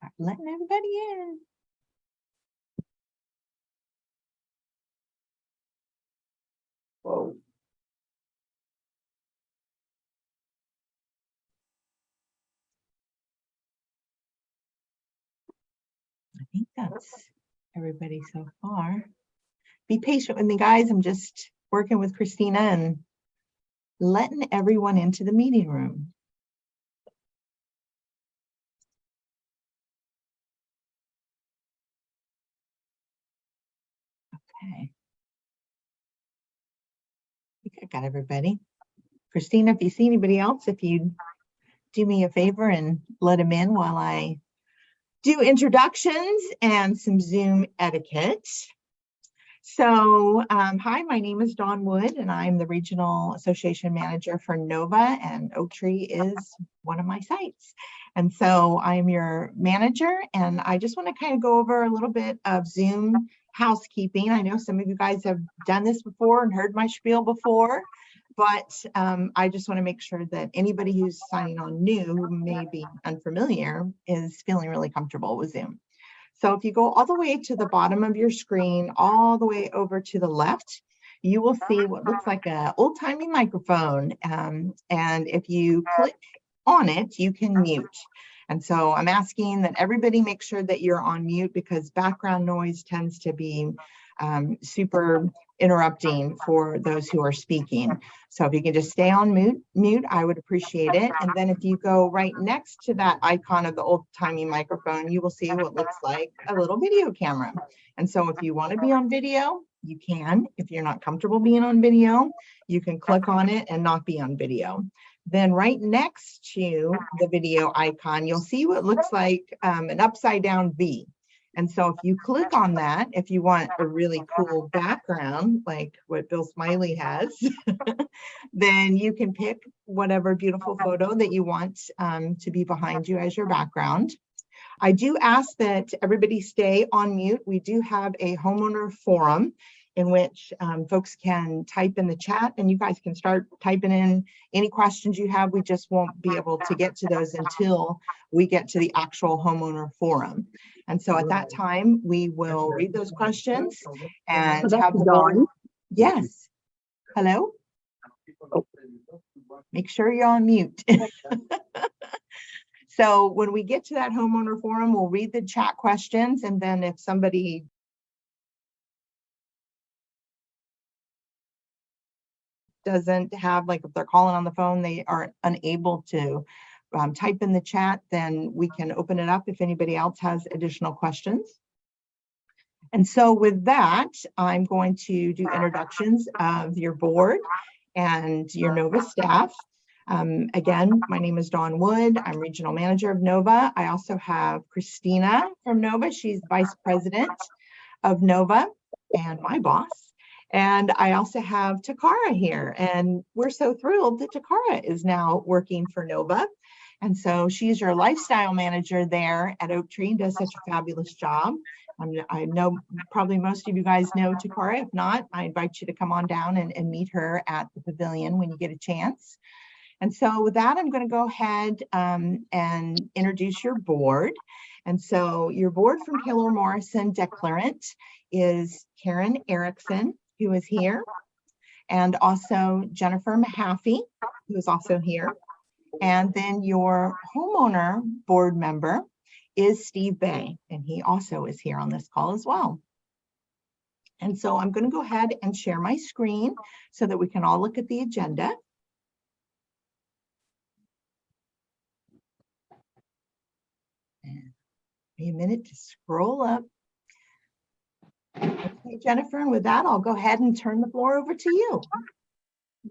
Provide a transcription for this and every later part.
Start letting everybody in. Whoa. I think that's everybody so far. Be patient with me, guys. I'm just working with Christina and letting everyone into the meeting room. Okay. I think I got everybody. Christina, if you see anybody else, if you'd do me a favor and let them in while I do introductions and some Zoom etiquette. So, hi, my name is Dawn Wood, and I'm the Regional Association Manager for NOVA, and Oak Tree is one of my sites. And so I'm your manager, and I just want to kind of go over a little bit of Zoom housekeeping. I know some of you guys have done this before and heard my spiel before, but I just want to make sure that anybody who's signing on new, who may be unfamiliar, is feeling really comfortable with Zoom. So if you go all the way to the bottom of your screen, all the way over to the left, you will see what looks like an old-timey microphone. And if you click on it, you can mute. And so I'm asking that everybody make sure that you're on mute, because background noise tends to be super interrupting for those who are speaking. So if you can just stay on mute, I would appreciate it. And then if you go right next to that icon of the old-timey microphone, you will see what looks like a little video camera. And so if you want to be on video, you can. If you're not comfortable being on video, you can click on it and not be on video. Then right next to the video icon, you'll see what looks like an upside down V. And so if you click on that, if you want a really cool background, like what Bill Smiley has, then you can pick whatever beautiful photo that you want to be behind you as your background. I do ask that everybody stay on mute. We do have a homeowner forum in which folks can type in the chat, and you guys can start typing in any questions you have. We just won't be able to get to those until we get to the actual homeowner forum. And so at that time, we will read those questions and have the board. Yes. Hello? Make sure you're on mute. So when we get to that homeowner forum, we'll read the chat questions, and then if somebody doesn't have, like if they're calling on the phone, they are unable to type in the chat, then we can open it up if anybody else has additional questions. And so with that, I'm going to do introductions of your board and your NOVA staff. Again, my name is Dawn Wood. I'm Regional Manager of NOVA. I also have Christina from NOVA. She's Vice President of NOVA and my boss. And I also have Takara here, and we're so thrilled that Takara is now working for NOVA. And so she's your lifestyle manager there at Oak Tree and does such a fabulous job. I know probably most of you guys know Takara. If not, I invite you to come on down and meet her at the pavilion when you get a chance. And so with that, I'm going to go ahead and introduce your board. And so your board from Taylor Morrison Declarant is Karen Erickson, who is here, and also Jennifer Mahaffey, who is also here. And then your homeowner board member is Steve Bay, and he also is here on this call as well. And so I'm going to go ahead and share my screen so that we can all look at the agenda. A minute to scroll up. Okay, Jennifer, and with that, I'll go ahead and turn the floor over to you.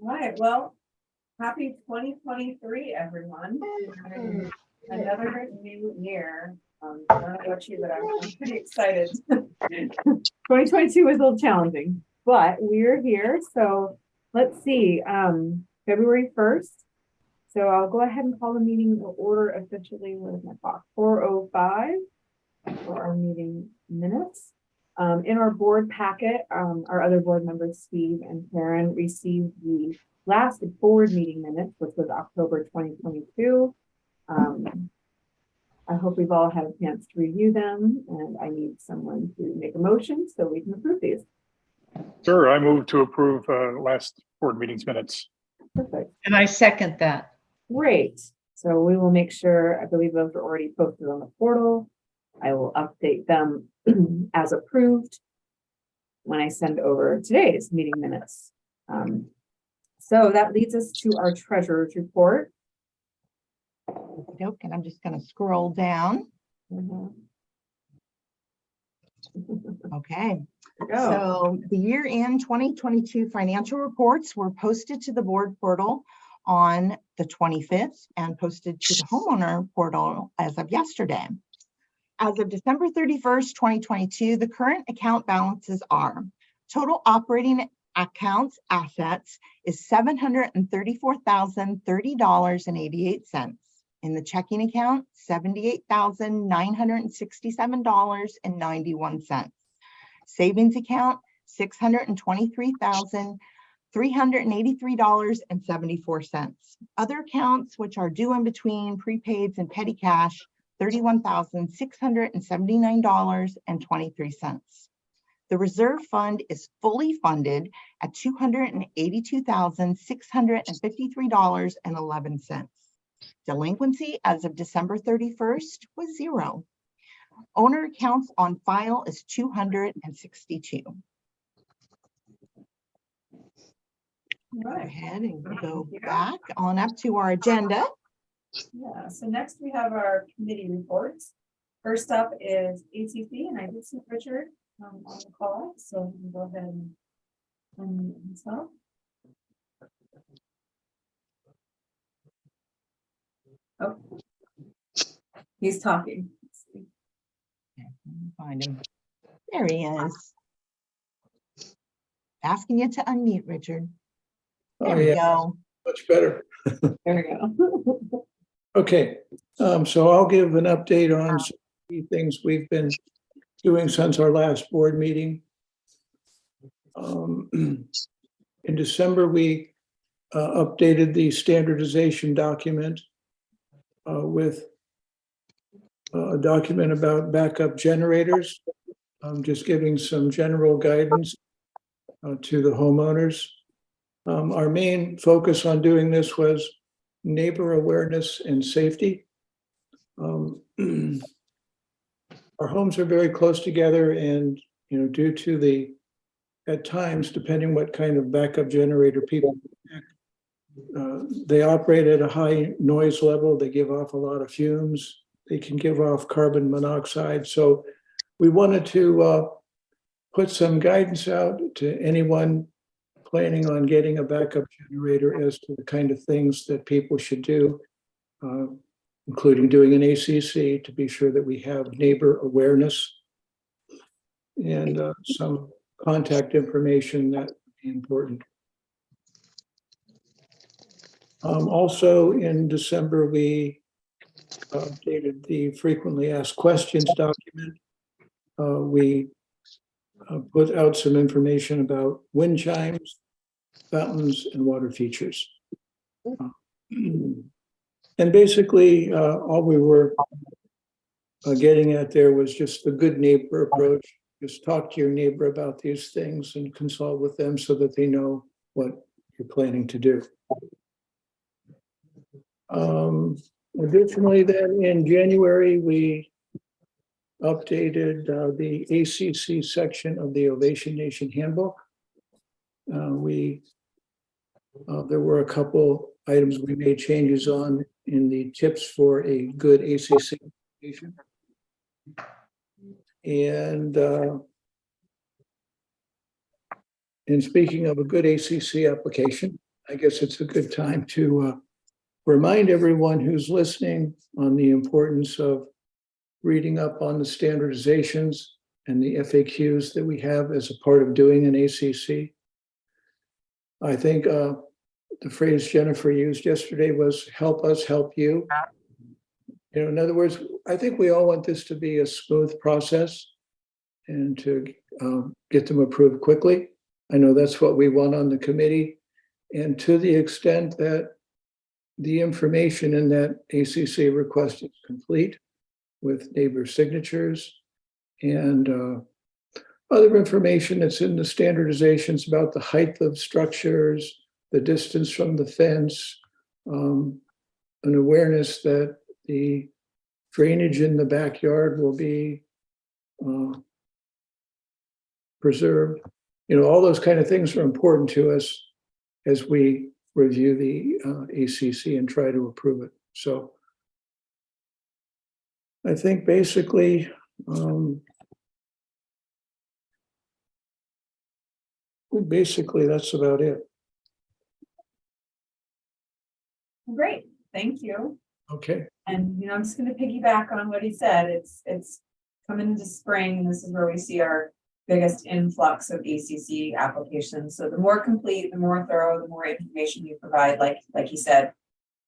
All right, well, happy 2023, everyone. Another new year. I don't know about you, but I'm pretty excited. 2022 was a little challenging, but we're here. So let's see, February 1st. So I'll go ahead and call the meeting to order officially. What is my clock? 4:05 for our meeting minutes. In our board packet, our other board members, Steve and Karen, received the last board meeting minutes, which was October 2022. I hope we've all had a chance to review them, and I need someone to make a motion so we can approve these. Sure, I move to approve last board meeting's minutes. Perfect. And I second that. Great. So we will make sure, I believe those are already posted on the portal. I will update them as approved when I send over today's meeting minutes. So that leads us to our treasurer's report. Nope, and I'm just gonna scroll down. Okay, Go. so the year-end 2022 financial reports were posted to the board portal on the 25th and posted to the homeowner portal as of yesterday. As of December 31st, 2022, the current account balances are total operating accounts assets is $734,030.88. In the checking account, $78,967.91. Savings account, $623,383.74. Other accounts, which are due in between prepaids and petty cash, $31,679.23. The reserve fund is fully funded at $282,653.11. Delinquency as of December 31st was 0. Owner accounts on file is 262. All Go right. ahead and go Yeah. back on up to our agenda. Yeah, so next we have our committee reports. First up is ACC, and I did see Richard on the call, so we can go ahead and unmute himself. Oh, he's talking. Let's see. Okay, let me find him. There he is. Asking you to unmute, Richard. There Oh, we yeah, go. much better. There we go. Okay, so I'll give an update on some key things we've been doing since our last board meeting. In December, we updated the standardization document with a document about backup generators. Just giving some general guidance to the homeowners. Our main focus on doing this was neighbor awareness and safety. Our homes are very close together, and due to the, at times, depending what kind of backup generator people, they operate at a high noise level. They give off a lot of fumes. They can give off carbon monoxide. So we wanted to put some guidance out to anyone planning on getting a backup generator as to the kind of things that people should do, including doing an ACC to be sure that we have neighbor awareness and some contact information that be important. Also in December, we updated the frequently asked questions document. We put out some information about wind chimes, fountains, and water features. And basically, all we were getting at there was just the good neighbor approach. Just talk to your neighbor about these things and consult with them so that they know what you're planning to do. Additionally, then in January, we updated the ACC section of the Ovation Nation Handbook. There were a couple items we made changes on in the tips for a good ACC application. And speaking of a good ACC application, I guess it's a good time to remind everyone who's listening on the importance of reading up on the standardizations and the FAQs that we have as a part of doing an ACC. I think the phrase Jennifer used yesterday was "help us help you." In other words, I think we all want this to be a smooth process and to get them approved quickly. I know that's what we want on the committee. And to the extent that the information in that ACC request is complete, with neighbor signatures and other information that's in the standardizations about the height of structures, the distance from the fence, an awareness that the drainage in the backyard will be preserved. You know, all those kind of things are important to us as we review the ACC and try to approve it. So I think basically that's about it. Great, thank you. Okay. And, you know, I'm just gonna piggyback on what he said. It's coming into spring, and this is where we see our biggest influx of ACC applications. So the more complete, the more thorough, the more information you provide, like he said,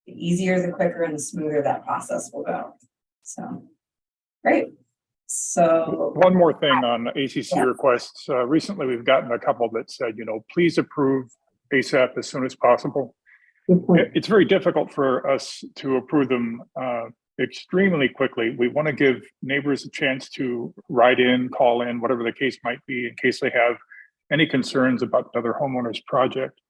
the easier, the quicker, and the smoother that process will go. So, great. So, One more thing on ACC Yeah. requests. Recently, we've gotten a couple that said, please approve ASAP as soon as possible. good point. It's very difficult for us to approve them extremely quickly. We want to give neighbors a chance to write in, call in, whatever the case might be, in case they have any concerns about another homeowner's project.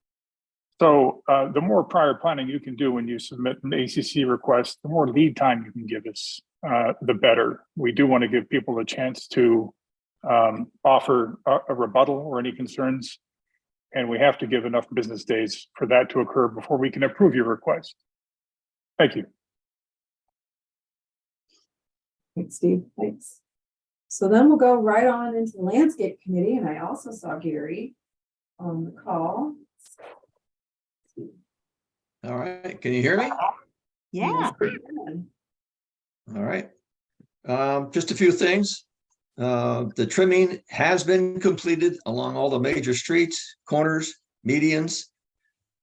So the more prior planning you can do when you submit an ACC request, the more lead time you can give us, the better. We do want to give people a chance to offer a rebuttal or any concerns. And we have to give enough business days for that to occur before we can approve your request. Thank you. Thanks, Steve. Thanks. So then we'll go right on into the landscape committee, and I also saw Gary on the call. All right, can you hear me? Yeah. All right. Just a few things. The trimming has been completed along all the major streets, corners, medians.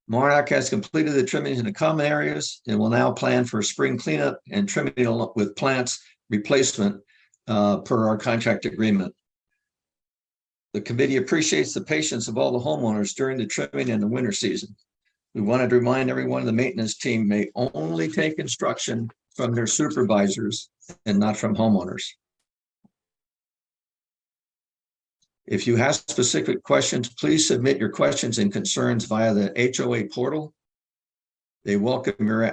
Monarch has completed the trimmings in the common areas and will now plan for spring cleanup and trimming with plants replacement per our contract agreement. The committee appreciates the patience of all the homeowners during the trimming and the winter season. We wanted to remind everyone the maintenance team may only take instruction from their supervisors and not from homeowners. If you have specific questions, please submit your questions and concerns via the HOA portal. They welcome your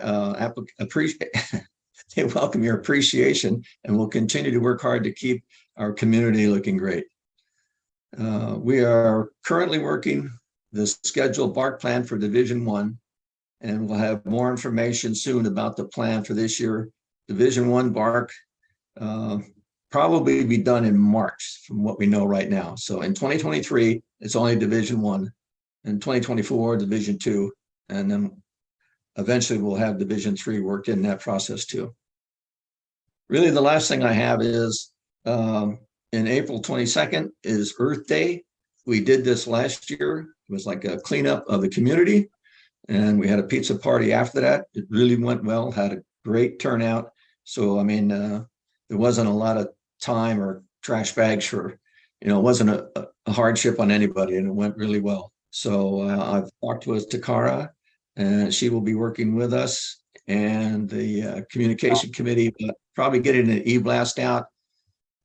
they welcome your appreciation and will continue to work hard to keep our community looking great. We are currently working the scheduled bark plan for Division 1, and we'll have more information soon about the plan for this year. Division 1 bark probably be done in March from what we know right now. So in 2023, it's only Division 1. In 2024, Division 2, and then eventually we'll have Division 3 worked in that process too. Really, the last thing I have is in April 22nd is Earth Day. We did this last year. It was like a cleanup of the community, and we had a pizza party after that. It really went well, had a great turnout. So, I mean, there wasn't a lot of time or trash bags for, it wasn't a hardship on anybody, and it went really well. So I've talked with Takara, and she will be working with us and the communication committee, but probably getting an e-blast out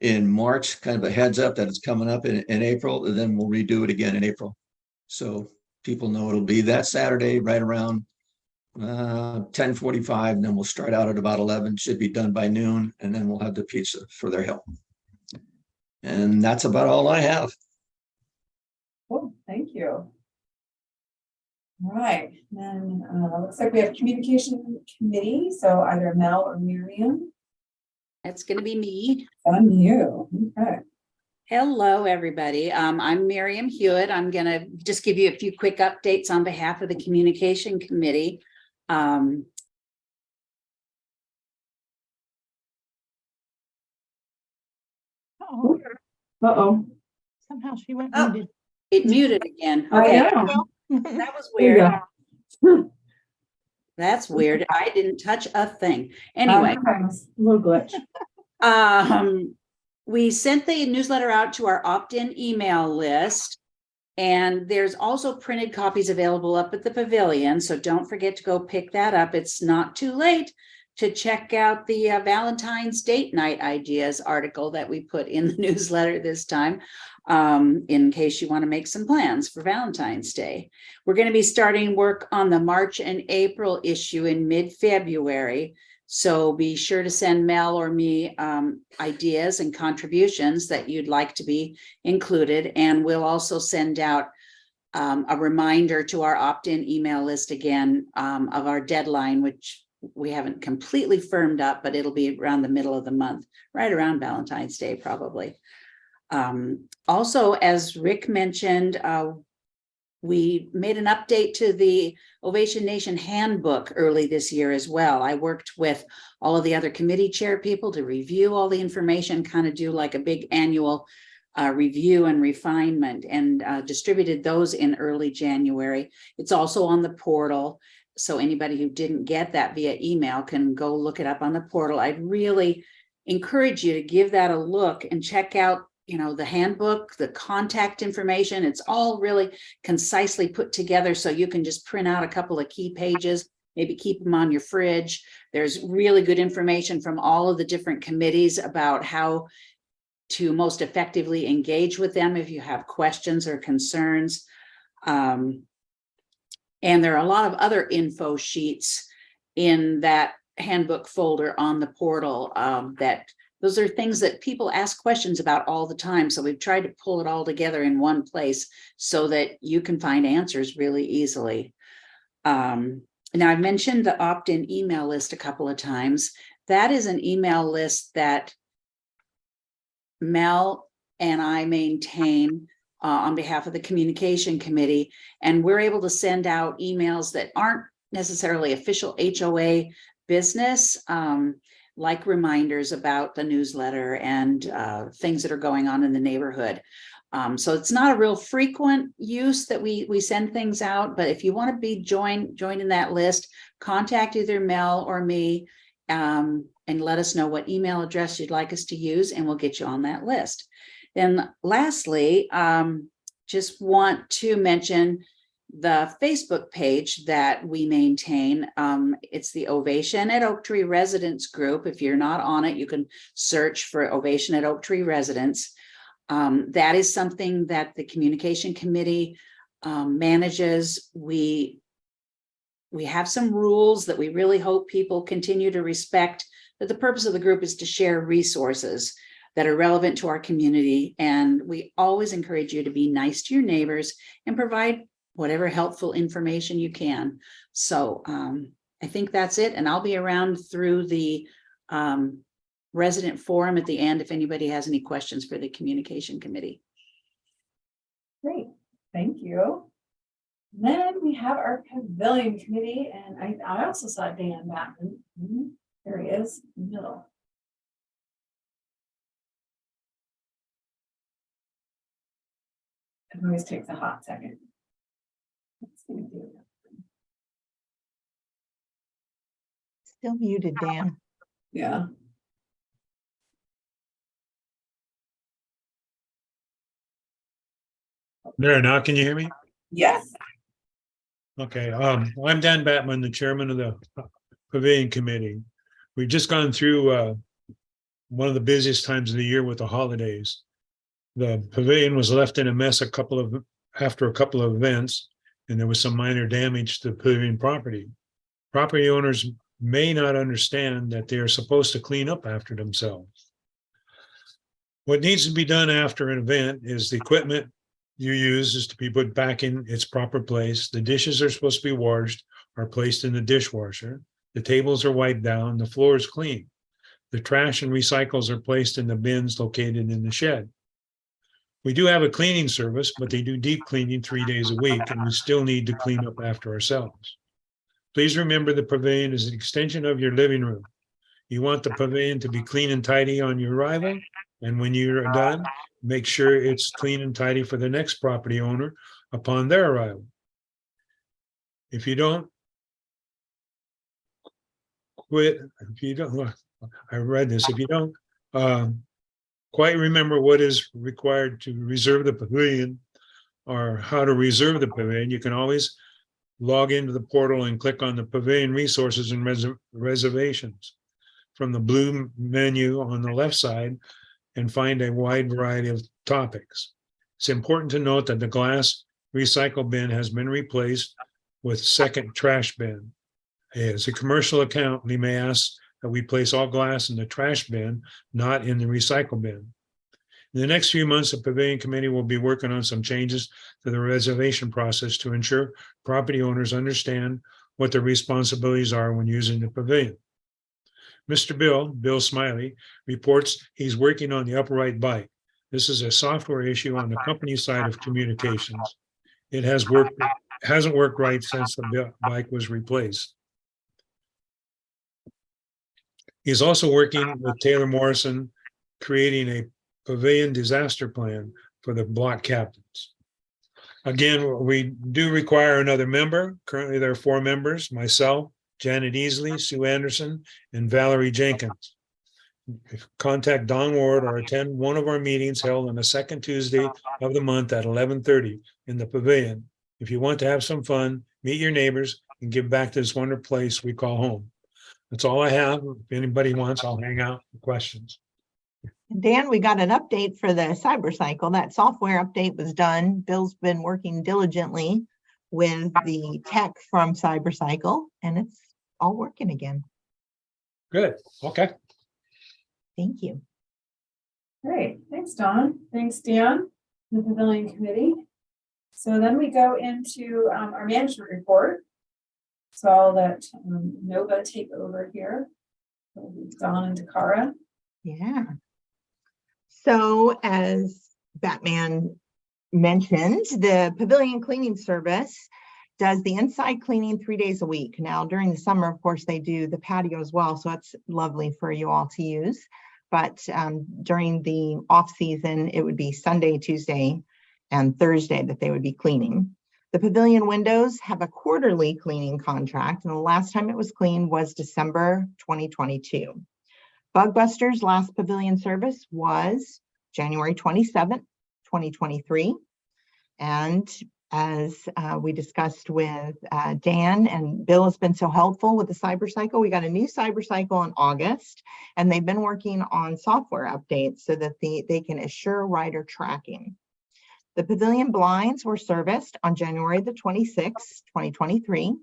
in March, kind of a heads up that it's coming up in April, and then we'll redo it again in April. So people know it'll be that Saturday right around 10:45, and then we'll start out at about 11, should be done by noon, and then we'll have the pizza for their help. And that's about all I have. Cool, thank you. All right, then looks like we have communication committee, so either Mel or Miriam. It's going to be me. On you, okay. Hello, everybody. I'm Miriam Hewitt. I'm going to just give you a few quick updates on behalf of the Communication Committee. Oh, Uh-oh. somehow she went Oh. muted. It muted again. I Okay, know. that was There you weird. That's weird. I didn't touch a thing. Anyway, A little glitch. we sent the newsletter out to our opt-in email list, and there's also printed copies available up at the pavilion. So don't forget to go pick that up. It's not too late to check out the Valentine's date night ideas article that we put in the newsletter this time, in case you want to make some plans for Valentine's Day. We're going to be starting work on the March and April issue in mid-February. So be sure to send Mel or me ideas and contributions that you'd like to be included. And we'll also send out a reminder to our opt-in email list again of our deadline, which we haven't completely firmed up, but it'll be around the middle of the month, right around Valentine's Day, probably. Also, as Rick mentioned, we made an update to the Ovation Nation handbook early this year as well. I worked with all of the other committee chair people to review all the information, kind of do like a big annual review and refinement, and distributed those in early January. It's also on the portal. So anybody who didn't get that via email can go look it up on the portal. I'd really encourage you to give that a look and check out, you know, the handbook, the contact information. It's all really concisely put together, so you can just print out a couple of key pages, maybe keep them on your fridge. There's really good information from all of the different committees about how to most effectively engage with them if you have questions or concerns. And there are a lot of other info sheets in that handbook folder on the portal that those are things that people ask questions about all the time. So we've tried to pull it all together in one place so that you can find answers really easily. Now, I've mentioned the opt-in email list a couple of times. That is an email list that Mel and I maintain on behalf of the communication committee, and we're able to send out emails that aren't necessarily official HOA business, like reminders about the newsletter and things that are going on in the neighborhood. So it's not a real frequent use that we send things out, but if you want to be join in that list, contact either Mel or me and let us know what email address you'd like us to use, and we'll get you on that list. Then lastly, just want to mention the Facebook page that we maintain. It's the Ovation at Oak Tree Residence group. If you're not on it, you can search for Ovation at Oak Tree Residence. That is something that the communication committee manages. We have some rules that we really hope people continue to respect, but the purpose of the group is to share resources that are relevant to our community. And we always encourage you to be nice to your neighbors and provide whatever helpful information you can. So I think that's it. And I'll be around through the resident forum at the end if anybody has any questions for the communication committee. Great, thank you. Then we have our pavilion committee, and I also saw Dan Batman. There he is, in the middle. It always takes a hot second. Let's see. Still muted, Dan. Yeah. There, now can you hear me? Yes. Okay, I'm Dan Batman, the chairman of the Pavilion Committee. We've just gone through one of the busiest times of the year with the holidays. The pavilion was left in a mess after a couple of events, and there was some minor damage to the pavilion property. Property owners may not understand that they are supposed to clean up after themselves. What needs to be done after an event is the equipment you use is to be put back in its proper place. The dishes are supposed to be washed, are placed in the dishwasher. The tables are wiped down, the floor is clean. The trash and recycles are placed in the bins located in the shed. We do have a cleaning service, but they do deep cleaning 3 days a week, and we still need to clean up after ourselves. Please remember the pavilion is an extension of your living room. You want the pavilion to be clean and tidy on your arrival, and when you're done, make sure it's clean and tidy for the next property owner upon their arrival. If you don't I read this, if you don't quite remember what is required to reserve the pavilion or how to reserve the pavilion, you can always log into the portal and click on the Pavilion Resources and Reservations from the blue menu on the left side and find a wide variety of topics. It's important to note that the glass recycle bin has been replaced with second trash bin. As a commercial account, we may ask that we place all glass in the trash bin, not in the recycle bin. In the next few months, the Pavilion Committee will be working on some changes to the reservation process to ensure property owners understand what their responsibilities are when using the pavilion. Mr. Bill Smiley, reports he's working on the upright bike. This is a software issue on the company side of communications. It hasn't worked right since the bike was replaced. He's also working with Taylor Morrison, creating a pavilion disaster plan for the block captains. Again, we do require another member. Currently, there are 4 members, myself, Janet Easley, Sue Anderson, and Valerie Jenkins. Contact Don Ward or attend one of our meetings held on the second Tuesday of the month at 11:30 in the pavilion. If you want to have some fun, meet your neighbors, and give back to this wonderful place we call home. That's all I have. If anybody wants, I'll hang out for questions. Dan, we got an update for the CyberCycle. That software update was done. Bill's been working diligently with the tech from CyberCycle, and it's all working again. Good. Okay. Thank you. Great, thanks, Dawn. Thanks, Dan, the Pavilion Committee. So then we go into our management report. So I'll let Nova take over here. Dawn and Takara. Yeah. So as Batman mentioned, the Pavilion Cleaning Service does the inside cleaning 3 days a week. Now, during the summer, of course, they do the patio as well, so that's lovely for you all to use. But during the off season, it would be Sunday, Tuesday, and Thursday that they would be cleaning. The pavilion windows have a quarterly cleaning contract, and the last time it was cleaned was December 2022. Bugbusters' last pavilion service was January 27th, 2023. And as we discussed with Dan, and Bill has been so helpful with the CyberCycle, we got a new CyberCycle in August, and they've been working on software updates so that they can assure rider tracking. The pavilion blinds were serviced on January the 26th, 2023.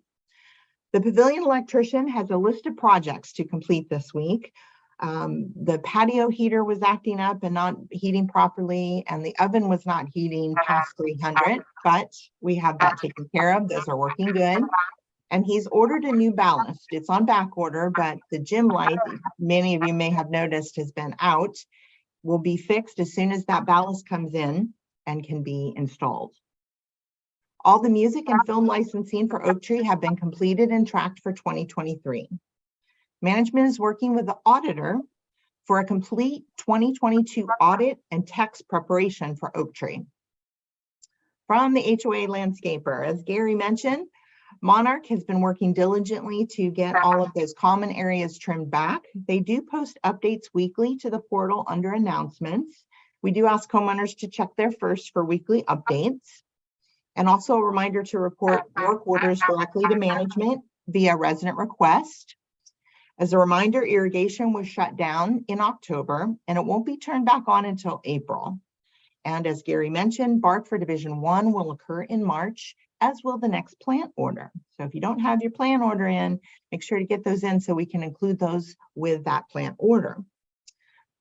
The pavilion electrician has a list of projects to complete this week. The patio heater was acting up and not heating properly, and the oven was not heating past 300, but we have that taken care of. Those are working good. And he's ordered a new ballast. It's on back order, but the gym light, many of you may have noticed, has been out, will be fixed as soon as that ballast comes in and can be installed. All the music and film licensing for Oak Tree have been completed and tracked for 2023. Management is working with the auditor for a complete 2022 audit and tax preparation for Oak Tree. From the HOA landscaper, as Gary mentioned, Monarch has been working diligently to get all of those common areas trimmed back. They do post updates weekly to the portal under announcements. We do ask homeowners to check there first for weekly updates. And also a reminder to report work orders directly to management via resident request. As a reminder, irrigation was shut down in October, and it won't be turned back on until April. And as Gary mentioned, bark for Division 1 will occur in March, as will the next plant order. So if you don't have your plant order in, make sure to get those in so we can include those with that plant order.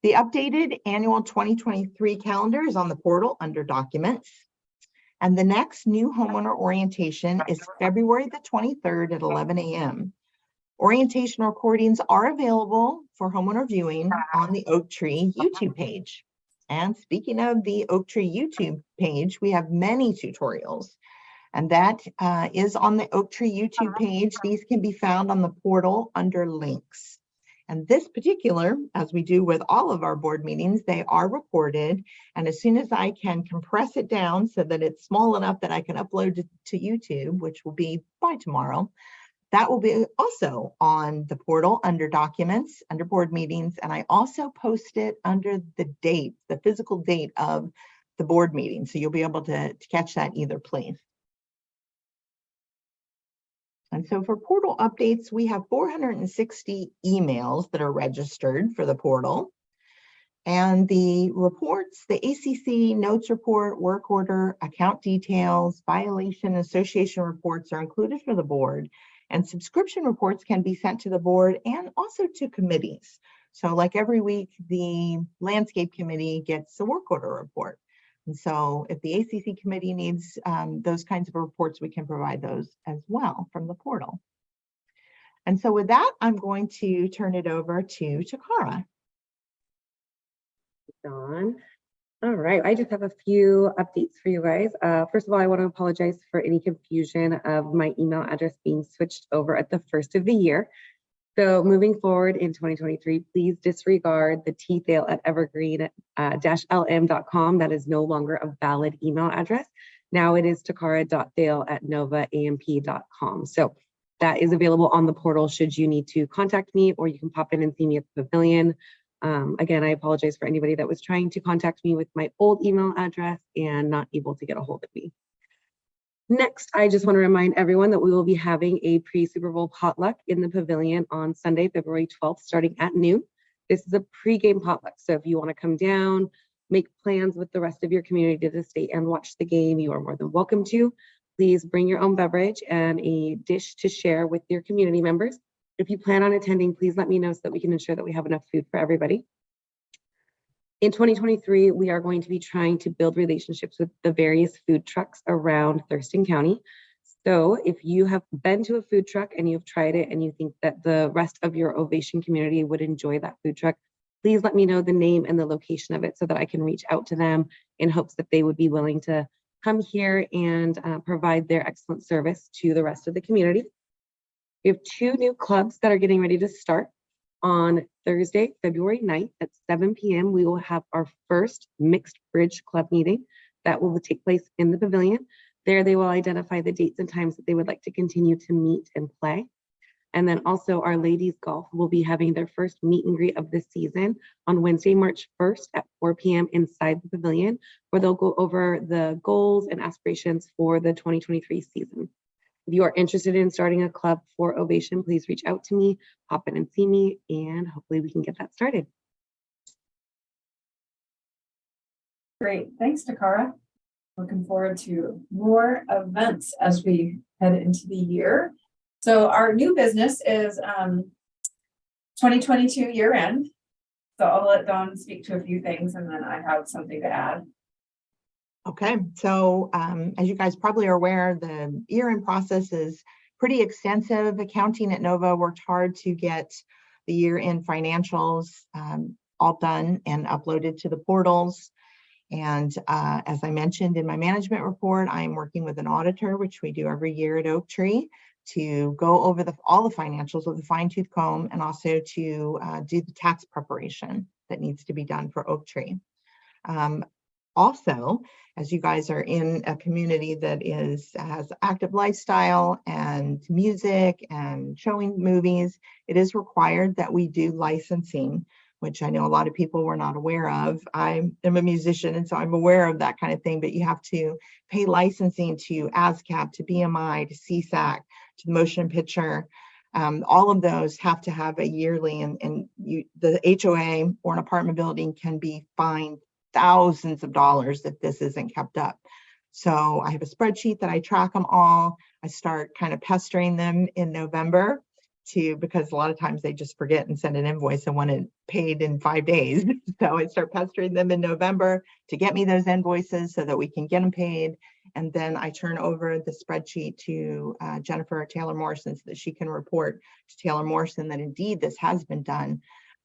The updated annual 2023 calendar is on the portal under documents. And the next new homeowner orientation is February the 23rd at 11 a.m. Orientation recordings are available for homeowner viewing on the Oak Tree YouTube page. And speaking of the Oak Tree YouTube page, we have many tutorials, and that is on the Oak Tree YouTube page. These can be found on the portal under links. And this particular, as we do with all of our board meetings, they are recorded. And as soon as I can compress it down so that it's small enough that I can upload it to YouTube, which will be by tomorrow, that will be also on the portal under documents, under board meetings. And I also post it under the date, the physical date of the board meeting. So you'll be able to catch that either place. And so for portal updates, we have 460 emails that are registered for the portal. And the reports, the ACC notes report, work order, account details, violation, association reports are included for the board. And subscription reports can be sent to the board and also to committees. So like every week, the landscape committee gets a work order report. And so if the ACC committee needs those kinds of reports, we can provide those as well from the portal. And so with that, I'm going to turn it over to Takara. Dawn. All right, I just have a few updates for you guys. First of all, I want to apologize for any confusion of my email address being switched over at the first of the year. So moving forward in 2023, please disregard the tthale@evergreen-lm.com. That is no longer a valid email address. Now it is takara.thale@novaamp.com. So that is available on the portal should you need to contact me, or you can pop in and see me at the pavilion. Again, I apologize for anybody that was trying to contact me with my old email address and not able to get a hold of me. Next, I just want to remind everyone that we will be having a pre-Super Bowl potluck in the pavilion on Sunday, February 12th, starting at noon. This is a pre-game potluck. So if you want to come down, make plans with the rest of your community to stay and watch the game, you are more than welcome to. Please bring your own beverage and a dish to share with your community members. If you plan on attending, please let me know so that we can ensure that we have enough food for everybody. In 2023, we are going to be trying to build relationships with the various food trucks around Thurston County. So if you have been to a food truck and you've tried it and you think that the rest of your Ovation community would enjoy that food truck, please let me know the name and the location of it so that I can reach out to them in hopes that they would be willing to come here and provide their excellent service to the rest of the community. We have 2 new clubs that are getting ready to start. On Thursday, February 9th at 7 p.m., we will have our first mixed bridge club meeting that will take place in the pavilion. There they will identify the dates and times that they would like to continue to meet and play. And then also our ladies golf will be having their first meet and greet of the season on Wednesday, March 1st at 4 p.m. inside the pavilion, where they'll go over the goals and aspirations for the 2023 season. If you are interested in starting a club for Ovation, please reach out to me, hop in and see me, and hopefully we can get that started. Great, thanks, Takara. Looking forward to more events as we head into the year. So our new business is 2022 year end. So I'll let Dawn speak to a few things and then I have something to add. Okay, so as you guys probably are aware, the year-end process is pretty extensive. Accounting at Nova worked hard to get the year-end financials all done and uploaded to the portals. And as I mentioned in my management report, I'm working with an auditor, which we do every year at Oak Tree, to go over all the financials with a fine-tooth comb and also to do the tax preparation that needs to be done for Oak Tree. Also, as you guys are in a community that has active lifestyle and music and showing movies, it is required that we do licensing, which I know a lot of people were not aware of. I am a musician, and so I'm aware of that kind of thing, but you have to pay licensing to ASCAP, to BMI, to CSAC, to the motion picture. All of those have to have a yearly, and the HOA or an apartment building can be fined thousands of dollars if this isn't kept up. So I have a spreadsheet that I track them all. I start kind of pestering them in November because a lot of times they just forget and send an invoice and want it paid in 5 days. So I start pestering them in November to get me those invoices so that we can get them paid. And then I turn over the spreadsheet to Jennifer Taylor Morrison so that she can report to Taylor Morrison that indeed this has been done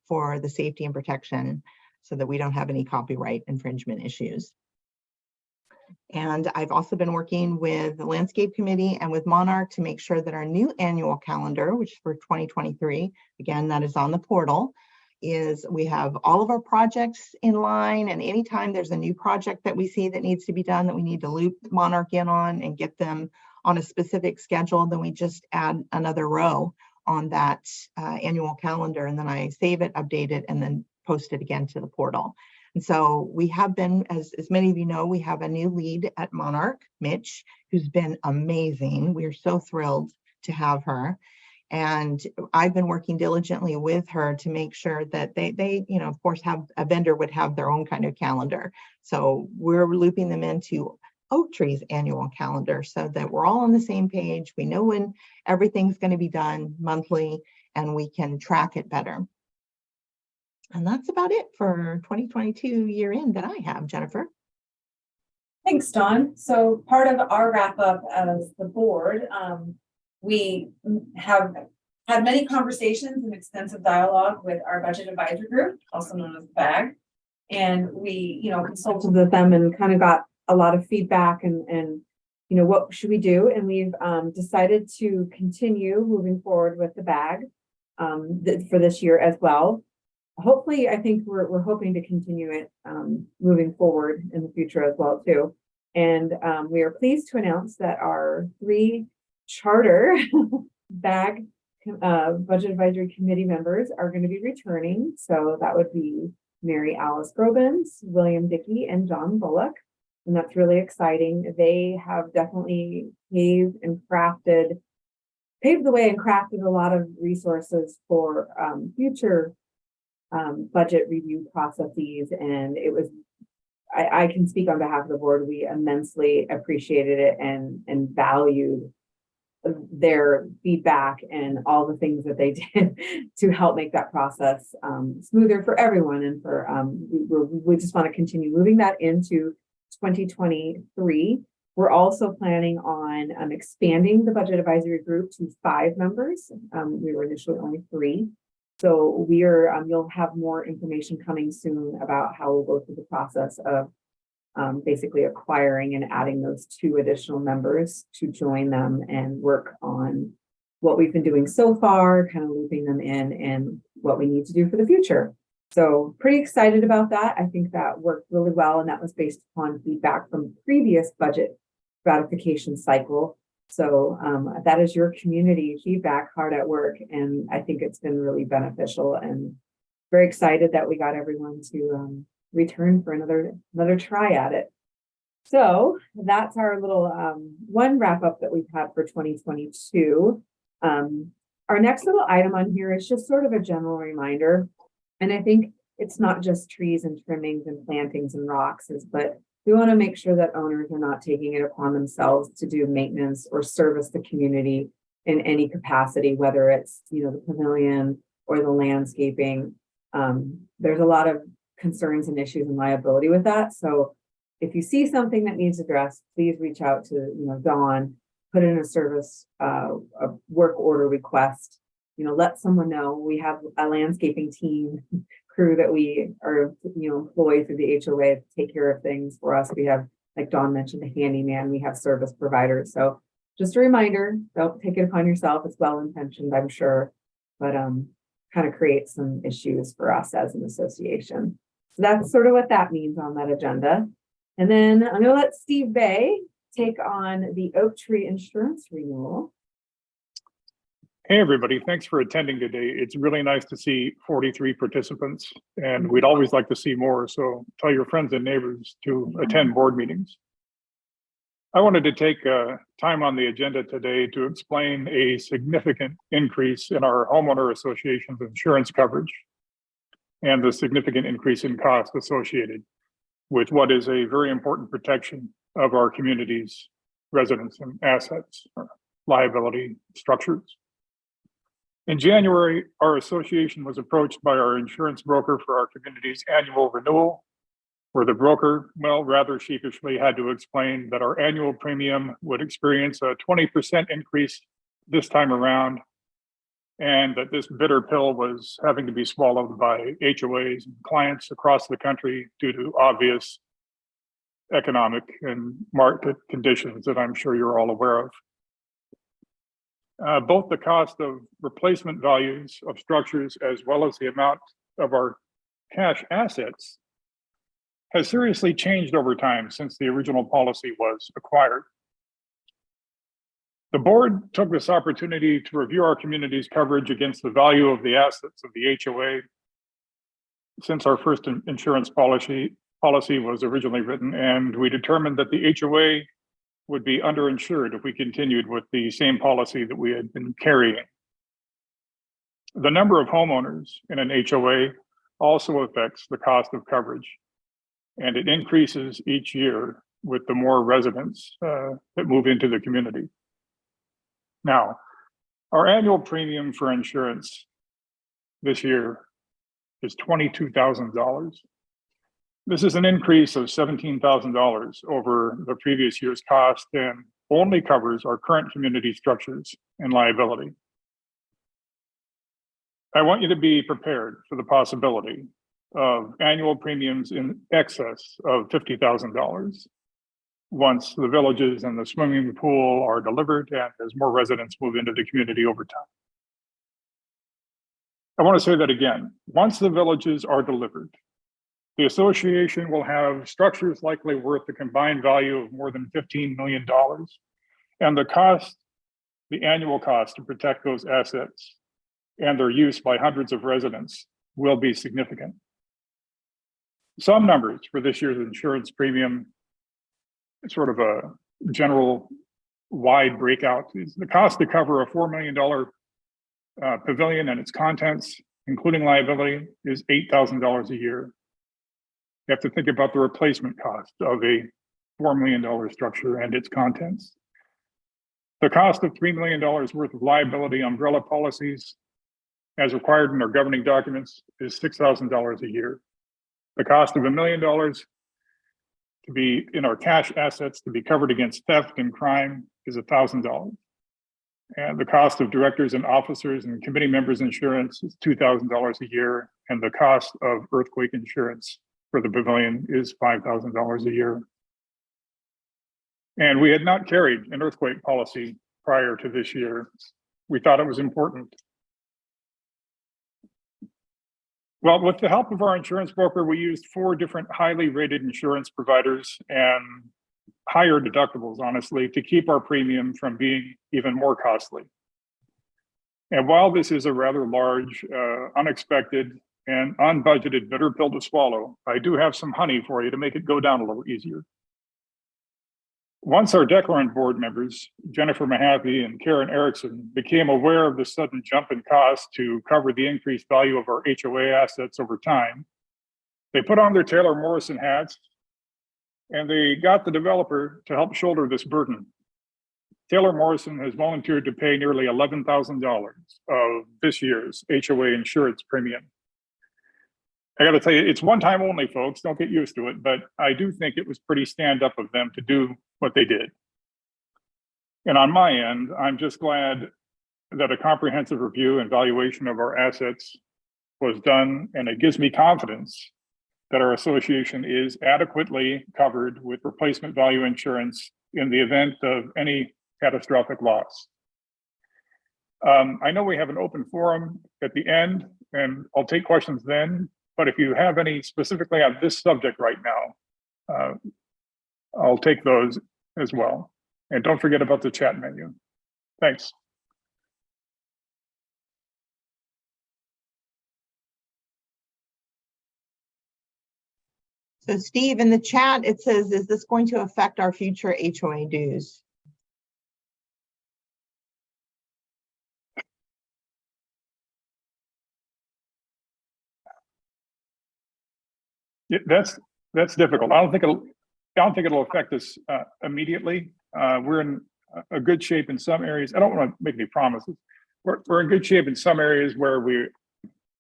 for the safety and protection, so that we don't have any copyright infringement issues. And I've also been working with the Landscape Committee and with Monarch to make sure that our new annual calendar, which is for 2023, again, that is on the portal, is we have all of our projects in line, and anytime there's a new project that we see that needs to be done that we need to loop Monarch in on and get them on a specific schedule, then we just add another row on that annual calendar, and then I save it, update it, and then post it again to the portal. And so we have been, as many of you know, we have a new lead at Monarch, Mitch, who's been amazing. We are so thrilled to have her. And I've been working diligently with her to make sure that they, you know, of course, have a vendor would have their own kind of calendar. So we're looping them into Oak Tree's annual calendar so that we're all on the same page. We know when everything's going to be done monthly and we can track it better. And that's about it for 2022 year end that I have, Jennifer. Thanks, Dawn. So part of our wrap up as the board, we have had many conversations and extensive dialogue with our budget advisory group, also known as BAG. And we, you know, consulted with them and kind of got a lot of feedback and you know, what should we do? And we've decided to continue moving forward with the BAG for this year as well. Hopefully, I think we're hoping to continue it moving forward in the future as well too. And we are pleased to announce that our 3 charter BAG budget advisory committee members are going to be returning. So that would be Mary Alice Grobens, William Dickey, and John Bullock. And that's really exciting. They have definitely paved the way and crafted a lot of resources for future budget review processes. And it was, I can speak on behalf of the board, we immensely appreciated it and valued their feedback and all the things that they did to help make that process smoother for everyone. And for we just want to continue moving that into 2023. We're also planning on expanding the budget advisory group to 5 members. We were initially only 3. So we are, you'll have more information coming soon about how we'll go through the process of basically acquiring and adding those 2 additional members to join them and work on what we've been doing so far, kind of looping them in and what we need to do for the future. So pretty excited about that. I think that worked really well. And that was based upon feedback from previous budget ratification cycle. So that is your community feedback hard at work. And I think it's been really beneficial and very excited that we got everyone to return for another try at it. So that's our little one wrap up that we've had for 2022. Our next little item on here is just sort of a general reminder. And I think it's not just trees and trimmings and plantings and rocks, but we want to make sure that owners are not taking it upon themselves to do maintenance or service the community in any capacity, whether it's, you know, the pavilion or the landscaping. There's a lot of concerns and issues and liability with that. So if you see something that needs addressed, please reach out to, you know, Dawn, put in a service, a work order request, you know, let someone know. We have a landscaping team crew that we are, you know, employ through the HOA to take care of things for us. We have, like Dawn mentioned, a handyman, we have service providers. So just a reminder, don't take it upon yourself. It's well-intentioned, I'm sure, but kind of creates some issues for us as an association. So that's sort of what that means on that agenda. And then I'm going to let Steve Bay take on the Oak Tree insurance renewal. Hey, everybody. Thanks for attending today. It's really nice to see 43 participants, and we'd always like to see more. So tell your friends and neighbors to attend board meetings. I wanted to take time on the agenda today to explain a significant increase in our homeowner association's insurance coverage and the significant increase in cost associated with what is a very important protection of our community's residents and assets, liability structures. In January, our association was approached by our insurance broker for our community's annual renewal, where the broker, well, rather sheepishly had to explain that our annual premium would experience a 20% increase this time around, and that this bitter pill was having to be swallowed by HOAs and clients across the country due to obvious economic and market conditions that I'm sure you're all aware of. Both the cost of replacement values of structures as well as the amount of our cash assets has seriously changed over time since the original policy was acquired. The board took this opportunity to review our community's coverage against the value of the assets of the HOA since our first insurance policy was originally written, and we determined that the HOA would be underinsured if we continued with the same policy that we had been carrying. The number of homeowners in an HOA also affects the cost of coverage, and it increases each year with the more residents that move into the community. Now, our annual premium for insurance this year is $22,000. This is an increase of $17,000 over the previous year's cost and only covers our current community structures and liability. I want you to be prepared for the possibility of annual premiums in excess of $50,000 once the villages and the swimming pool are delivered and as more residents move into the community over time. I want to say that again. Once the villages are delivered, the association will have structures likely worth the combined value of more than $15 million. And the annual cost to protect those assets and their use by hundreds of residents will be significant. Some numbers for this year's insurance premium, sort of a general wide breakout, is the cost to cover a $4 million pavilion and its contents, including liability, is $8,000 a year. You have to think about the replacement cost of a $4 million structure and its contents. The cost of $3 million worth of liability umbrella policies, as required in our governing documents, is $6,000 a year. The cost of $1 million to be in our cash assets to be covered against theft and crime is $1,000. And the cost of directors and officers and committee members insurance is $2,000 a year. And the cost of earthquake insurance for the pavilion is $5,000 a year. And we had not carried an earthquake policy prior to this year. We thought it was important. Well, with the help of our insurance broker, we used 4 different highly rated insurance providers and higher deductibles, honestly, to keep our premium from being even more costly. And while this is a rather large, unexpected, and unbudgeted bitter pill to swallow, I do have some honey for you to make it go down a little easier. Once our declarant board members, Jennifer Mahaffey and Karen Erickson, became aware of the sudden jump in cost to cover the increased value of our HOA assets over time, they put on their Taylor Morrison hats and they got the developer to help shoulder this burden. Taylor Morrison has volunteered to pay nearly $11,000 of this year's HOA insurance premium. I got to tell you, it's one time only, folks. Don't get used to it, but I do think it was pretty stand up of them to do what they did. And on my end, I'm just glad that a comprehensive review and valuation of our assets was done, and it gives me confidence that our association is adequately covered with replacement value insurance in the event of any catastrophic loss. I know we have an open forum at the end, and I'll take questions then. But if you have any specifically on this subject right now, I'll take those as well. And don't forget about the chat menu. Thanks. So Steve, in the chat, it says, is this going to affect our future HOA dues? Yeah, that's difficult. I don't think it'll affect us immediately. We're in a good shape in some areas. I don't want to make any promises. We're in good shape in some areas where we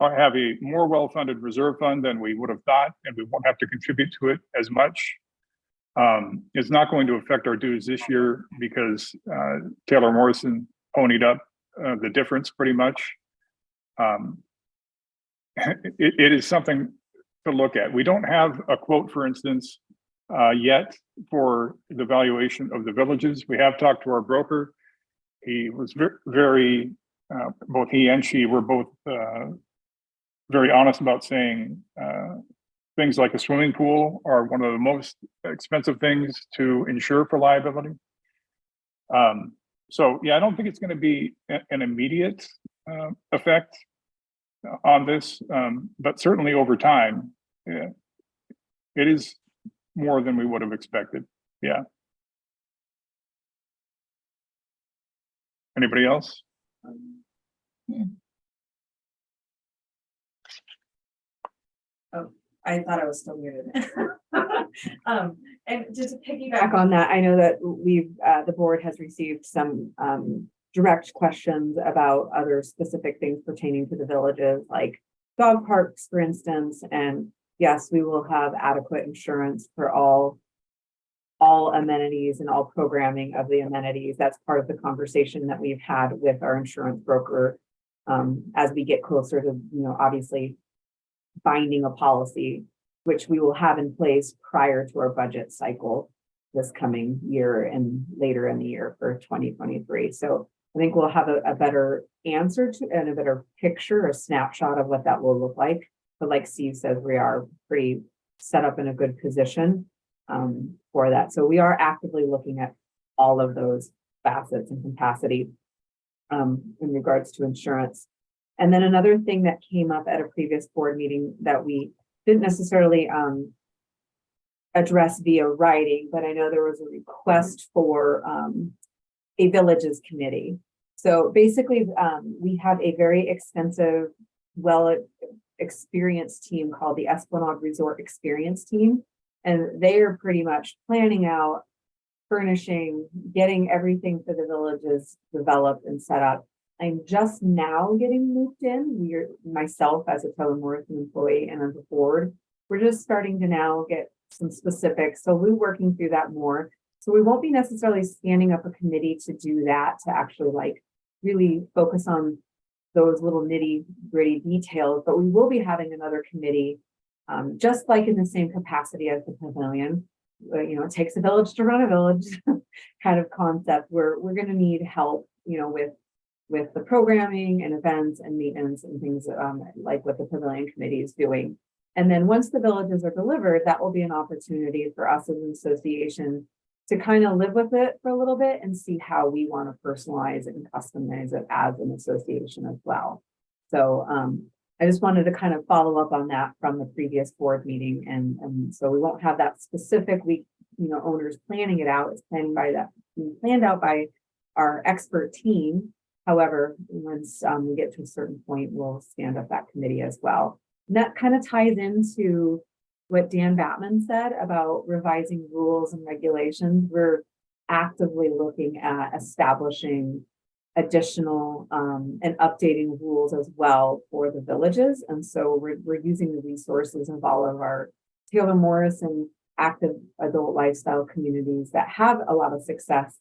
have a more well-funded reserve fund than we would have thought, and we won't have to contribute to it as much. It's not going to affect our dues this year because Taylor Morrison ponied up the difference pretty much. It is something to look at. We don't have a quote, for instance, yet for the valuation of the villages. We have talked to our broker. He was very, both he and she were both very honest about saying things like a swimming pool are one of the most expensive things to insure for liability. So yeah, I don't think it's going to be an immediate effect on this, but certainly over time, yeah, it is more than we would have expected. Yeah. Anybody else? Oh, I thought I was still muted. And just to piggyback on that, I know that the board has received some, direct questions about other specific things pertaining to the villages, like dog parks, for instance, and yes, we will have adequate insurance for all amenities and all programming of the amenities. That's part of the conversation that we've had with our insurance broker, as we get closer to, obviously binding a policy, which we will have in place prior to our budget cycle this coming year and later in the year for 2023. So I think we'll have a better answer to and a better picture, a snapshot of what that will look like. But like Steve says, we are pretty set up in a good position for that. So we are actively looking at all of those facets and capacity in regards to insurance. And then another thing that came up at a previous board meeting that we didn't necessarily address via writing, but I know there was a request for a villages committee. So basically, we have a very extensive, experienced team called the Esplanade Resort Experience Team. And they are pretty much planning out, furnishing, getting everything for the villages developed and set up. I'm just now getting looped in. Myself as a Taylor Morrison employee and as a board, we're just starting to now get some specifics. So we're working through that more. So we won't be necessarily standing up a committee to do that, to actually really focus on those little nitty gritty details, but we will be having another committee, just like in the same capacity as the pavilion. It takes a village to run a village kind of concept where we're going to need help, with the programming and events and maintenance and things like what the pavilion committee is doing. And then once the villages are delivered, that will be an opportunity for us as an association to kind of live with it for a little bit and see how we want to personalize it and customize it as an association as well. So I just wanted to kind of follow up on that from the previous board meeting. And so we won't have that specifically, owners planning it out. It's planned out by our expert team. However, once we get to a certain point, we'll stand up that committee as well. And that kind of ties into what Dan Batman said about revising rules and regulations. We're actively looking at establishing additional and updating rules as well for the villages. And so we're using the resources of all of our Taylor Morrison active adult lifestyle communities that have a lot of success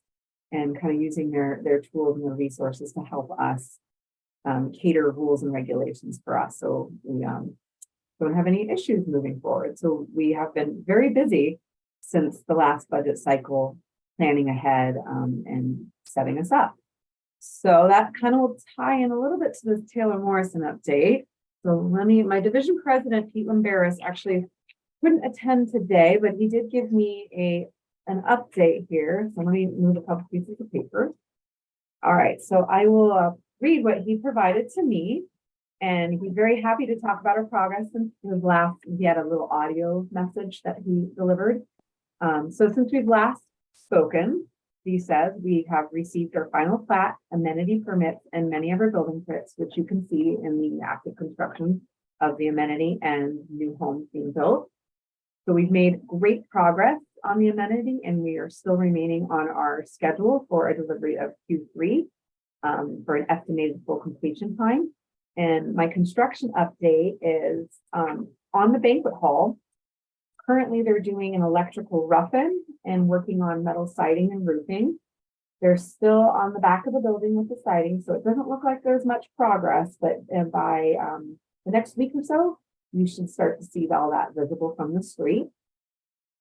and kind of using their tools and their resources to help us cater rules and regulations for us. So we don't have any issues moving forward. So we have been very busy since the last budget cycle, planning ahead and setting us up. So that kind of will tie in a little bit to this Taylor Morrison update. So my division president, Pete Lamberis, actually couldn't attend today, but he did give me an update here. So let me move a couple pieces of paper. All right, so I will read what he provided to me. And he's very happy to talk about our progress since his last, he had a little audio message that he delivered. So since we've last spoken, he says we have received our final plat, amenity permits, and many of our building permits, which you can see in the active construction of the amenity and new homes being built. So we've made great progress on the amenity, and we are still remaining on our schedule for a delivery of Q3 for an estimated full completion time. And my construction update is on the banquet hall. Currently, they're doing an electrical rough-in and working on metal siding and roofing. They're still on the back of the building with the siding, so it doesn't look like there's much progress, but by the next week or so, you should start to see all that visible from the street.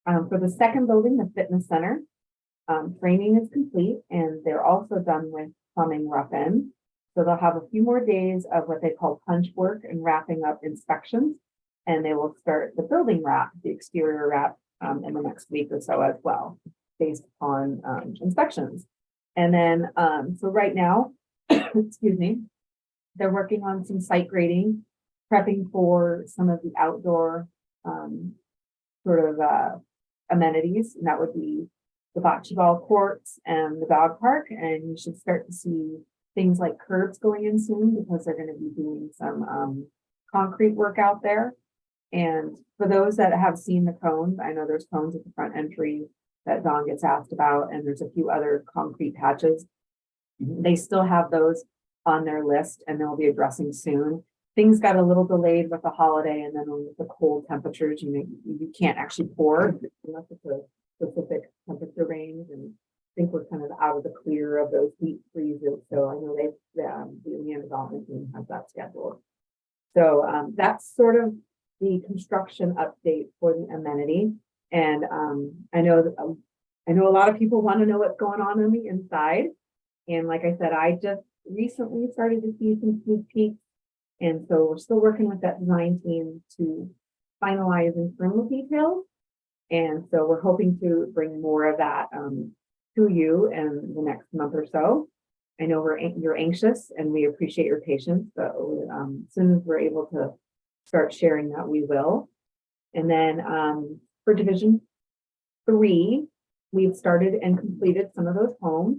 For the second building, the fitness center, framing is complete, and they're also done with plumbing rough-in. So they'll have a few more days of what they call punch work and wrapping up inspections. And they will start the building wrap, the exterior wrap, in the next week or so as well, based on inspections. And then, so right now, excuse me, they're working on some site grading, prepping for some of the outdoor sort of amenities. And that would be the bocce ball courts and the dog park, and you should start to see things like curbs going in soon because they're gonna be doing some concrete work out there. And for those that have seen the cones, I know there's cones at the front entry that Dawn gets asked about, and there's a few other concrete patches. They still have those on their list and they'll be addressing soon. Things got a little delayed with the holiday, and then with the cold temperatures, you can't actually pour unless it's a specific temperature range. And I think we're kind of out of the clear of those deep freezes. So I know the land development team has that scheduled. So that's sort of the construction update for the amenity. And I know a lot of people want to know what's going on the inside. And like I said, I just recently started to see some sneak peeks. And so we're still working with that design team to finalize and firm the details. And so we're hoping to bring more of that to you in the next month or so. I know you're anxious and we appreciate your patience, but as soon as we're able to start sharing that, we will. And then for Division 3, we've started and completed some of those homes,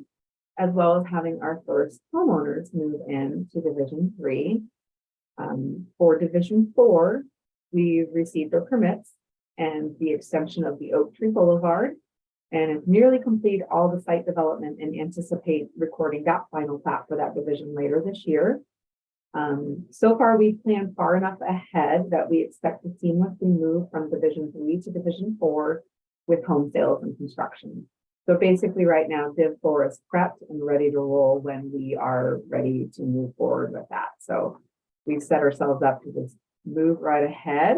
as well as having our first homeowners move in to Division 3. For Division 4, we've received our permits and the extension of the Oak Tree Boulevard, and have nearly completed all the site development and anticipate recording that final plat for that division later this year. So far, we've planned far enough ahead that we expect to seamlessly move from Division 3 to Division 4 with home sales and construction. So basically right now, Div 4 is prepped and ready to roll when we are ready to move forward with that. So we've set ourselves up to just move right ahead.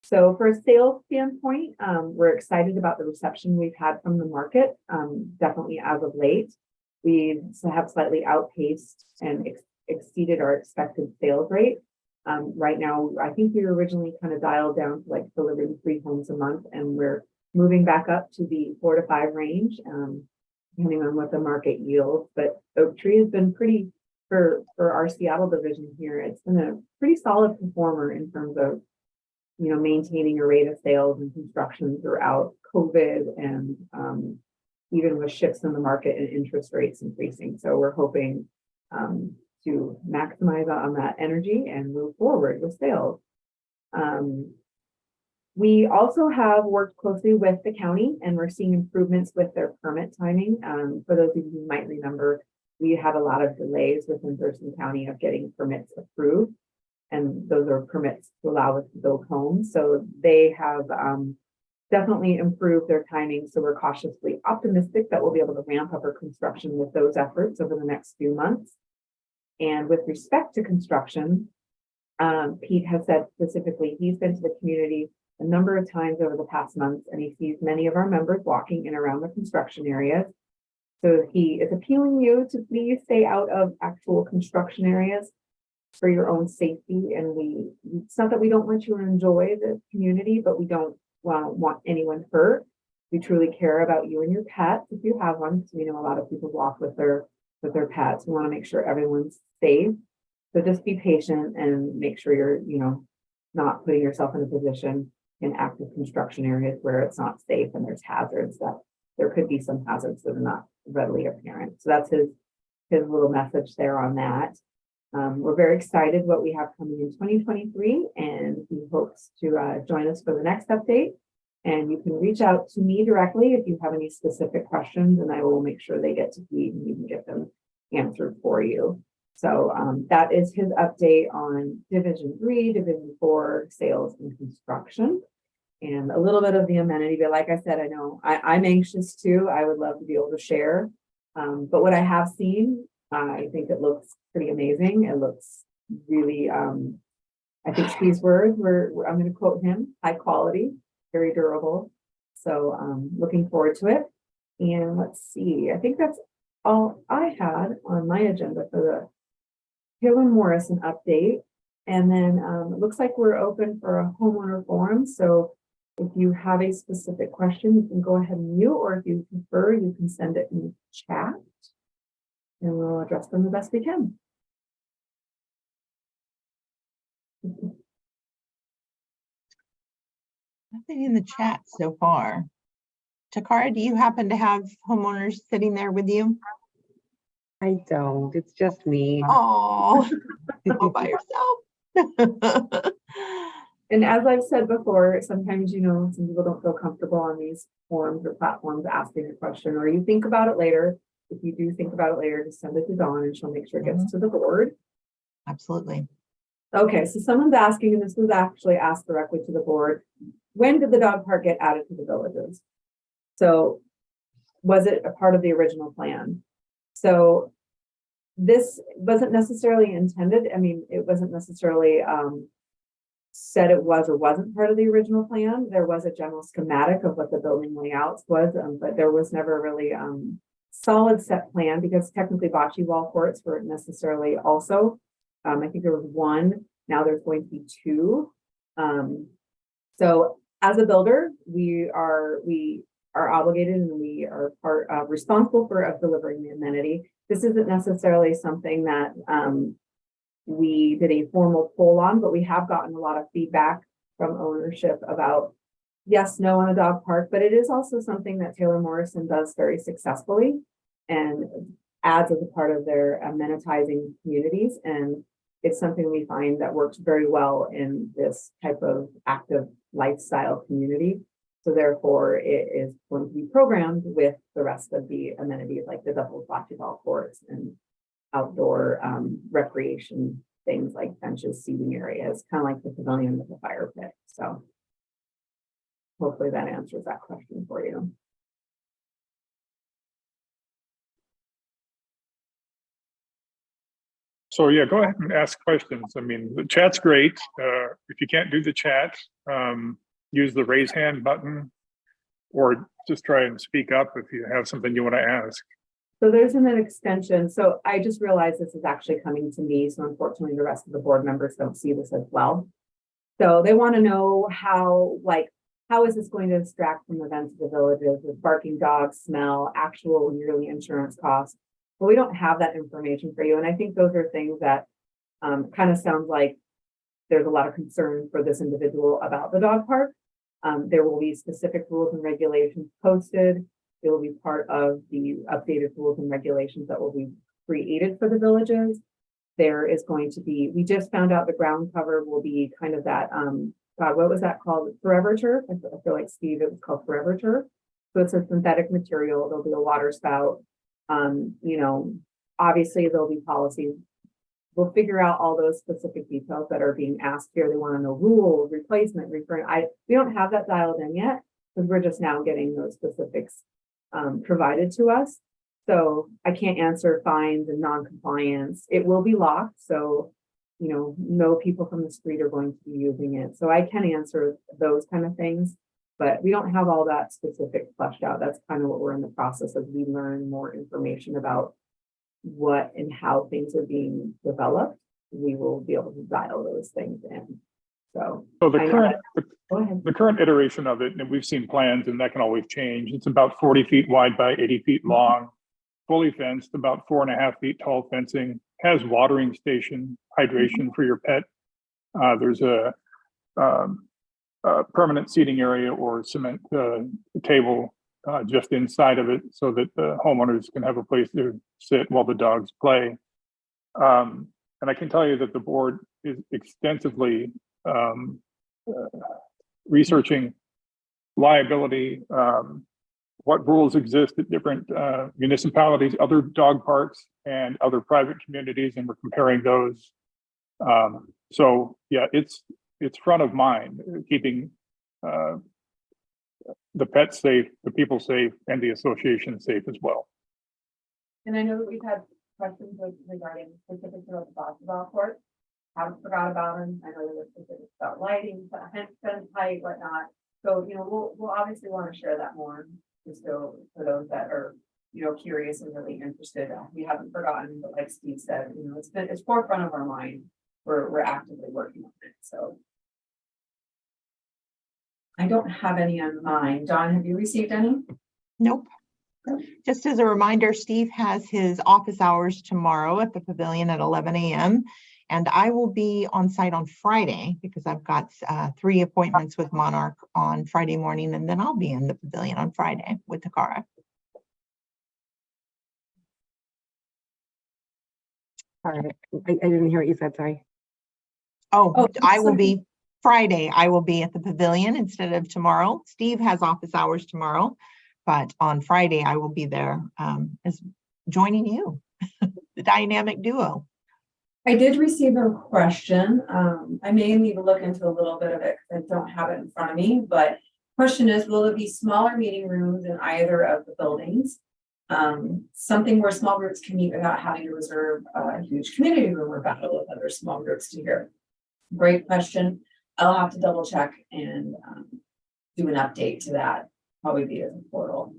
So for a sales standpoint, we're excited about the reception we've had from the market. Definitely as of late, we have slightly outpaced and exceeded our expected sales rate. Right now, I think we were originally kind of dialed down to like delivering 3 homes a month, and we're moving back up to the 4 to 5 range, depending on what the market yields. But Oak Tree has been pretty, for our Seattle division here, it's been a pretty solid performer in terms of, maintaining a rate of sales and construction throughout COVID and even with shifts in the market and interest rates increasing. So we're hoping to maximize on that energy and move forward with sales. We also have worked closely with the county, and we're seeing improvements with their permit timing. For those of you who might remember, we had a lot of delays within Thurston County of getting permits approved, and those are permits to allow us to build homes. So they have definitely improved their timing. So we're cautiously optimistic that we'll be able to ramp up our construction with those efforts over the next few months. And with respect to construction, Pete has said specifically, he's been to the community a number of times over the past months, and he sees many of our members walking in around the construction areas. So he is appealing you to please stay out of actual construction areas for your own safety. And it's not that we don't want you to enjoy the community, but we don't want anyone hurt. We truly care about you and your pets if you have one, because we know a lot of people walk with their pets. We want to make sure everyone's safe. So just be patient and make sure you're, not putting yourself in a position in active construction areas where it's not safe and there's hazards. That there could be some hazards that are not readily apparent. So that's his little message there on that. We're very excited what we have coming in 2023, and he hopes to join us for the next update. And you can reach out to me directly if you have any specific questions, and I will make sure they get to Pete and you can get them answered for you. So that is his update on Division 3, Division 4, sales and construction, and a little bit of the amenity. But like I said, I know I'm anxious too. I would love to be able to share. But what I have seen, I think it looks pretty amazing. It looks really, I think Steve's words I'm going to quote him, high quality, very durable. So looking forward to it. And let's see, I think that's all I had on my agenda for the Hill and Morrison update. And then it looks like we're open for a homeowner forum. So if you have a specific question, you can go ahead and mute, or if you prefer, you can send it in chat and we'll address them the best we can. Nothing in the chat so far. Takara, do you happen to have homeowners sitting there with you? I don't, it's just me. Oh, all by yourself. And as I've said before, sometimes, some people don't feel comfortable on these forums or platforms asking a question, or you think about it later. If you do think about it later, just send it to Dawn and she'll make sure it gets to the board. Absolutely. Okay, so someone's asking, and this was actually asked directly to the board, when did the dog park get added to the villages? So was it a part of the original plan? So this wasn't necessarily intended. I mean, it wasn't necessarily said it was or wasn't part of the original plan. There was a general schematic of what the building layouts was, but there was never really solid set plan, because technically bocce ball courts weren't necessarily also. I think there was one, now there's going to be two. So as a builder, we are obligated, and we are responsible for delivering the amenity. This isn't necessarily something that we did a formal poll on, but we have gotten a lot of feedback from ownership about yes, no on a dog park, but it is also something that Taylor Morrison does very successfully and adds as a part of their amenitizing communities. And it's something we find that works very well in this type of active lifestyle community. So therefore, it is going to be programmed with the rest of the amenities like the double bocce ball courts and outdoor recreation things like benches, seating areas, kind of like the pavilion with the fire pit. So hopefully that answers that question for you. So yeah, go ahead and ask questions. I mean, the chat's great. If you can't do the chat, use the raise hand button, or just try and speak up if you have something you want to ask. So there's an extension. So I just realized this is actually coming to me. So unfortunately, the rest of the board members don't see this as well. So they want to know how is this going to distract from events of the villages with barking dogs, smell, actual yearly insurance costs? But we don't have that information for you. And I think those are things that kind of sounds like there's a lot of concern for this individual about the dog park. There will be specific rules and regulations posted. It will be part of the updated rules and regulations that will be created for the villages. There is going to be, we just found out the ground cover will be kind of that, God, what was that called? Forever turf? I feel like, Steve, it was called Forever turf. So it's a synthetic material. There'll be a water spout. Obviously there'll be policies. We'll figure out all those specific details that are being asked here. They want to know rules, replacement, referring. We don't have that dialed in yet, because we're just now getting those specifics provided to us. So I can't answer fines and non-compliance. It will be locked. So, no people from the street are going to be using it. So I can answer those kind of things, but we don't have all that specific fleshed out. That's kind of what we're in the process of. We learn more information about what and how things are being developed. We will be able to dial those things in. So the current iteration of it, and we've seen plans, and that can always change. It's about 40 feet wide by 80 feet long, fully fenced, about 4.5 feet tall fencing, has watering station, hydration for your pet. There's a permanent seating area or cement table just inside of it, so that the homeowners can have a place to sit while the dogs play. And I can tell you that the board is extensively researching liability, what rules exist at different municipalities, other dog parks, and other private communities, and we're comparing those. So yeah, it's front of mind, keeping the pets safe, the people safe, and the association safe as well. And I know that we've had questions regarding specifics about the basketball court. Haven't forgot about them. I know there were specifics about lighting, fence height, whatnot. So, we'll obviously want to share that more, just so for those that are, curious and really interested. We haven't forgotten, but like Steve said, it's forefront of our mind. We're actively working on it. So I don't have any on mine. Dawn, have you received any? Nope. Just as a reminder, Steve has his office hours tomorrow at the pavilion at 11 a.m. And I will be on site on Friday because I've got 3 appointments with Monarch on Friday morning, and then I'll be in the pavilion on Friday with Takara. Sorry, I didn't hear what you said, sorry. Oh, Oh, I will sorry. be Friday. I will be at the pavilion instead of tomorrow. Steve has office hours tomorrow, but on Friday I will be there as joining you, the dynamic duo. I did receive a question. I may need to look into a little bit of it because I don't have it in front of me, but question is, will there be smaller meeting rooms in either of the buildings? Something where small groups can meet without having to reserve a huge community room or battle with other small groups to hear. Great question. I'll have to double check and do an update to that, probably via the portal.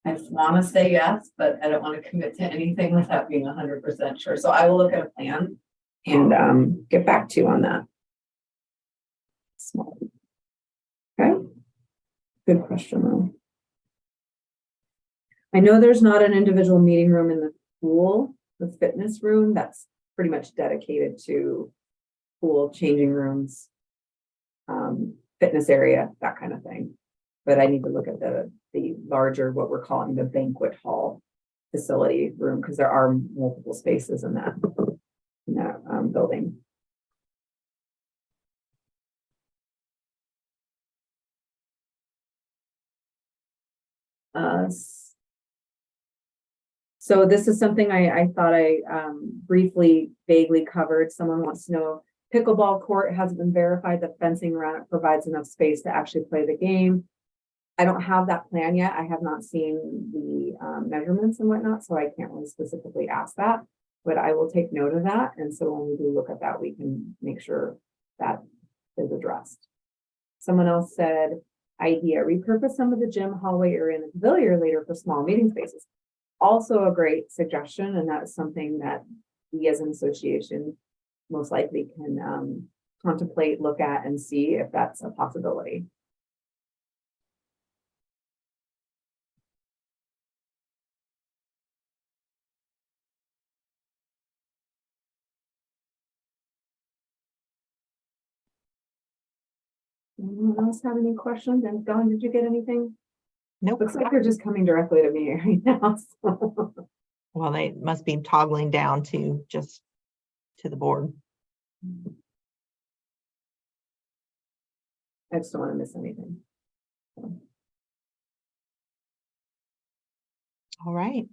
I want to say yes, but I don't want to commit to anything without being 100% sure. So I will look at a plan and get back to you on that. Small. Okay. Good question though. I know there's not an individual meeting room in the pool, the fitness room that's pretty much dedicated to pool, changing rooms, fitness area, that kind of thing. But I need to look at the larger, what we're calling the banquet hall facility room, because there are multiple spaces in that building. So this is something I thought I briefly, vaguely covered. Someone wants to know, pickleball court hasn't been verified that fencing around it provides enough space to actually play the game. I don't have that plan yet. I have not seen the measurements and whatnot, so I can't really specifically ask that, but I will take note of that. And so when we do look at that, we can make sure that is addressed. Someone else said, idea, repurpose some of the gym hallway area in the pavilion later for small meeting spaces. Also a great suggestion, and that's something that we as an association most likely can contemplate, look at, and see if that's a possibility. Anyone else have any questions? And Dawn, did you get anything? Nope. Looks like they're just coming directly to me right now. So. Well, they must be toggling down to just to the board. I just don't want to miss anything. So. All right.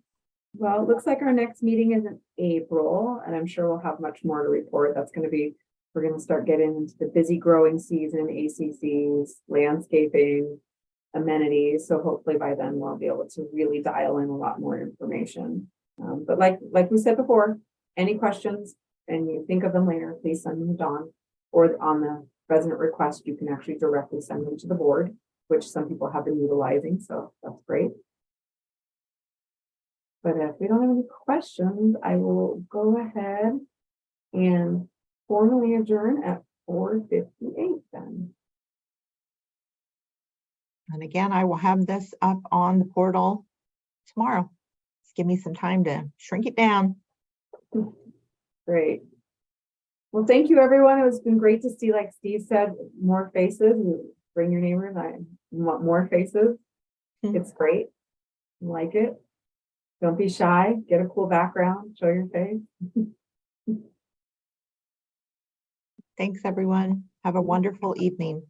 Well, it looks like our next meeting is in April, and I'm sure we'll have much more to report. That's going to be, we're going to start getting into the busy growing season, ACCs, landscaping, amenities. So hopefully by then we'll be able to really dial in a lot more information. But like we said before, any questions and you think of them later, please send them to Dawn, or on the resident request, you can actually directly send them to the board, which some people have been utilizing. So that's great. But if we don't have any questions, I will go ahead and formally adjourn at 4:58 then. And again, I will have this up on the portal tomorrow. Just give me some time to shrink it down. Great. Well, thank you, everyone. It's been great to see, like Steve said, more faces. You bring your neighbors. I want more faces. It's great. I like it. Don't be shy. Get a cool background. Show your face. Thanks, everyone. Have a wonderful evening.